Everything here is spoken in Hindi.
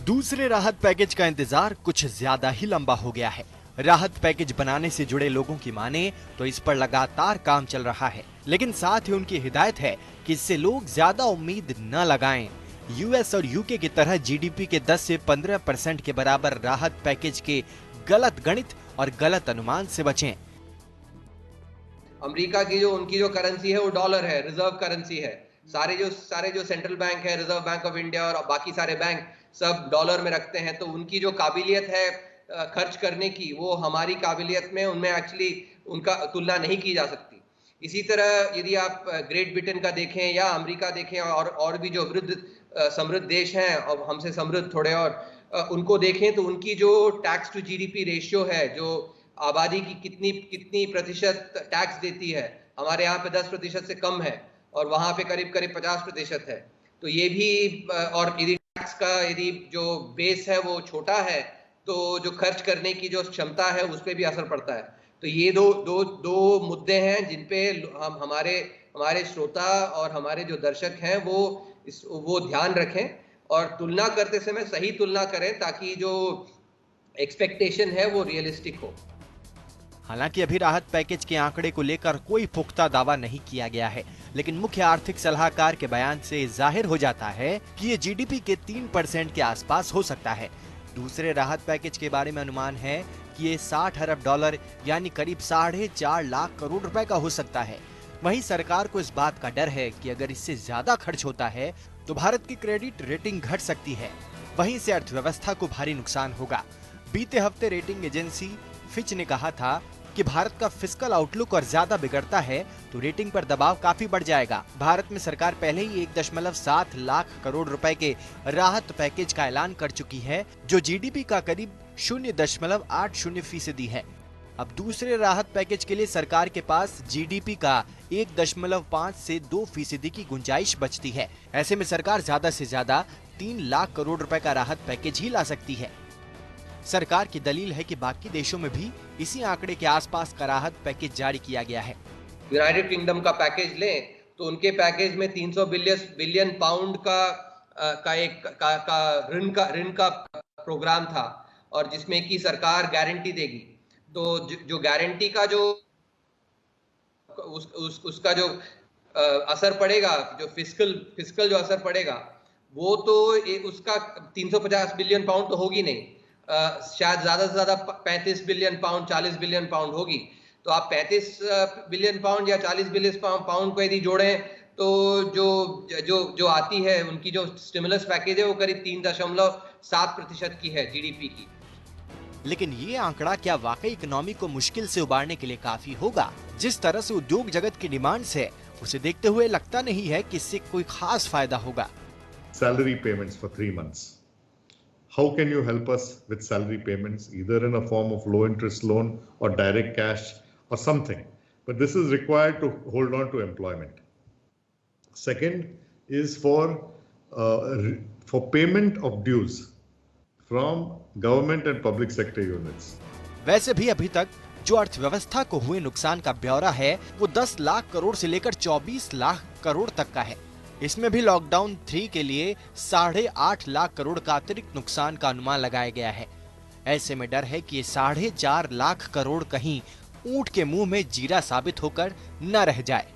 दूसरे राहत पैकेज का इंतजार कुछ ज्यादा ही लंबा हो गया है। राहत पैकेज बनाने से जुड़े लोगों की माने तो इस पर लगातार काम चल रहा है, लेकिन साथ ही उनकी हिदायत है कि इससे लोग ज्यादा उम्मीद न लगाएं। यूएस और यूके की तरह जीडीपी के 10 से 15% के बराबर राहत पैकेज के गलत गणित और गलत अनुमान से बचें। अमेरिका की उनकी करेंसी है वो डॉलर है, रिजर्व करेंसी है। सारे जो सेंट्रल बैंक है, रिजर्व बैंक ऑफ इंडिया और बाकी सारे बैंक सब डॉलर में रखते हैं, तो उनकी जो काबिलियत है खर्च करने की, वो हमारी काबिलियत में उनमें एक्चुअली उनका तुलना नहीं की जा सकती। इसी तरह यदि आप ग्रेट ब्रिटेन का देखें या अमेरिका देखें और भी जो समृद्ध देश हैं और हमसे समृद्ध थोड़े और उनको देखें, तो उनकी जो टैक्स टू जीडीपी रेशियो है, जो आबादी की कितनी प्रतिशत टैक्स देती है, हमारे यहाँ पे 10% से कम है और वहाँ पे करीब 50% है। तो ये भी और यदि टैक्स का जो बेस है वो छोटा है, तो जो खर्च करने की जो क्षमता है उस पर भी असर पड़ता है। तो ये दो मुद्दे हैं जिन पे हम हमारे श्रोता और हमारे जो दर्शक हैं वो ध्यान रखें और तुलना करते समय सही तुलना करें, ताकि जो एक्सपेक्टेशन है वो रियलिस्टिक हो। हालांकि अभी राहत पैकेज के आंकड़े को लेकर कोई पुख्ता दावा नहीं किया गया है, लेकिन मुख्य आर्थिक सलाहकार के बयान से जाहिर हो जाता है कि ये जीडीपी के 3% के आसपास हो सकता है। दूसरे राहत पैकेज के बारे में अनुमान है कि ये 60 अरब डॉलर यानी करीब 4.5 लाख करोड़ रुपए का हो सकता है। वहीं सरकार को इस बात का डर है कि अगर इससे ज्यादा खर्च होता है तो भारत की क्रेडिट रेटिंग घट सकती है। वहीं से अर्थव्यवस्था को भारी नुकसान होगा। बीते हफ्ते रेटिंग एजेंसी फिच ने कहा था कि भारत का फिस्कल आउटलुक और ज्यादा बिगड़ता है तो रेटिंग पर दबाव काफी बढ़ जाएगा। भारत में सरकार पहले ही 1.7 लाख करोड़ रुपए के राहत पैकेज का ऐलान कर चुकी है, जो जीडीपी का करीब 0.80% है। अब दूसरे राहत पैकेज के लिए सरकार के पास जीडीपी का 1.5 से 2% की गुंजाइश बचती है। ऐसे में सरकार ज्यादा से ज्यादा 3 लाख करोड़ रुपए का राहत पैकेज ही ला सकती है। सरकार की दलील है कि बाकी देशों में भी इसी आंकड़े के आसपास का राहत पैकेज जारी किया गया है। यूनाइटेड किंगडम का पैकेज लें तो उनके पैकेज में 300 बिलियन पाउंड का ऋण का प्रोग्राम था, और जिसमें कि सरकार गारंटी देगी। तो जो गारंटी का उसका जो असर पड़ेगा, जो फिस्कल जो असर पड़ेगा, वो तो उसका 350 बिलियन पाउंड तो होगी नहीं, शायद ज्यादा से ज्यादा 35 बिलियन पाउंड 40 बिलियन पाउंड होगी। तो आप 35 बिलियन पाउंड या 40 बिलियन पाउंड को यदि जोड़ें, तो जो आती है उनकी जो स्टिमुलस पैकेज है वो करीब 3.7% की है जीडीपी की। लेकिन ये आंकड़ा क्या वाकई इकोनॉमी को मुश्किल से उबारने के लिए काफी होगा? जिस तरह से उद्योग जगत की डिमांड्स है, उसे देखते हुए लगता नहीं है कि इससे कोई खास फायदा होगा। Salary payments for 3 months. How can you help us with salary payments, either in a form of low interest loan or direct cash or something? But this is required to hold on to employment. Second is for payment of dues from government and public sector units. वैसे भी अभी तक जो अर्थव्यवस्था को हुए नुकसान का ब्यौरा है वो 10 लाख करोड़ से लेकर 24 लाख करोड़ तक का है। इसमें भी लॉकडाउन 3 के लिए 8.5 लाख करोड़ का अतिरिक्त नुकसान का अनुमान लगाया गया है। ऐसे में डर है कि ये 4.5 लाख करोड़ कहीं ऊंट के मुंह में जीरा साबित होकर न रह जाए।